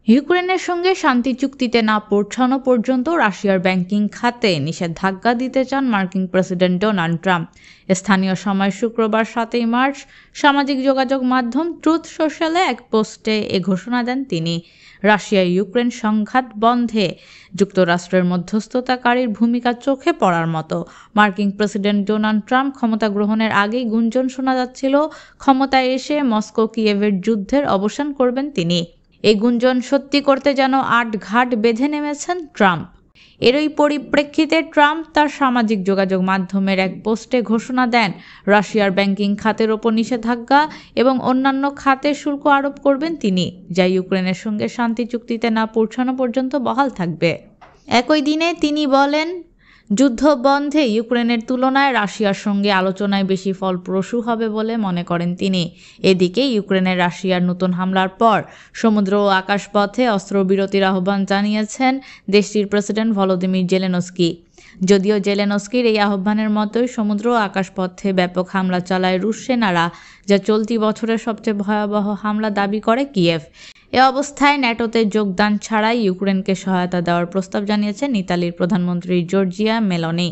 ইউক্রেনের সঙ্গে শান্তি চুক্তিতে না পৌঁছানো পর্যন্ত রাশিয়ার ব্যাংকিং খাতে নিষেধাজ্ঞা দিতে চান মার্কিন প্রেসিডেন্ট ডোনাল্ড ট্রাম্প। স্থানীয় সময় শুক্রবার ৭ই মার্চ সামাজিক যোগাযোগ মাধ্যম ট্রুথ সোশ্যালে এক পোস্টে এ ঘোষণা দেন তিনি। রাশিয়া ইউক্রেন সংঘাত বন্ধে যুক্তরাষ্ট্রের মধ্যস্থতাকারীর ভূমিকা চোখে পড়ার মতো। মার্কিন প্রেসিডেন্ট ডোনাল্ড ট্রাম্প ক্ষমতা গ্রহণের আগেই গুঞ্জন শোনা যাচ্ছিল ক্ষমতায় এসে মস্কো কিয়েভের যুদ্ধের অবসান করবেন তিনি। এই গুঞ্জন সত্যি করতে যেন আটঘাট বেঁধে নেমেছেন ট্রাম্প। এরই পরিপ্রেক্ষিতে ট্রাম্প তার সামাজিক যোগাযোগ মাধ্যমের এক পোস্টে ঘোষণা দেন রাশিয়ার ব্যাংকিং খাতের ওপর নিষেধাজ্ঞা এবং অন্যান্য খাতে শুল্ক আরোপ করবেন তিনি, যা ইউক্রেনের সঙ্গে শান্তি চুক্তিতে না পৌঁছানো পর্যন্ত বহাল থাকবে। একই দিনে তিনি বলেন, যুদ্ধ বন্ধে ইউক্রেনের তুলনায় রাশিয়ার সঙ্গে আলোচনায় বেশি ফলপ্রসূ হবে বলে মনে করেন তিনি। এদিকে ইউক্রেনের রাশিয়ার নতুন হামলার পর সমুদ্র ও আকাশপথে অস্ত্রবিরতির আহ্বান জানিয়েছেন দেশটির প্রেসিডেন্ট ভলোদিমির জেলেনস্কি। যদিও জেলেনস্কির এই আহ্বানের মতোই সমুদ্র ও আকাশপথে ব্যাপক হামলা চালায় রুশ সেনারা, যা চলতি বছরের সবচেয়ে ভয়াবহ হামলা দাবি করে কিয়েভ। এ অবস্থায় ন্যাটোতে যোগদান ছাড়াই ইউক্রেনকে সহায়তা দেওয়ার প্রস্তাব জানিয়েছেন ইতালির প্রধানমন্ত্রী জর্জিয়া মেলোনি।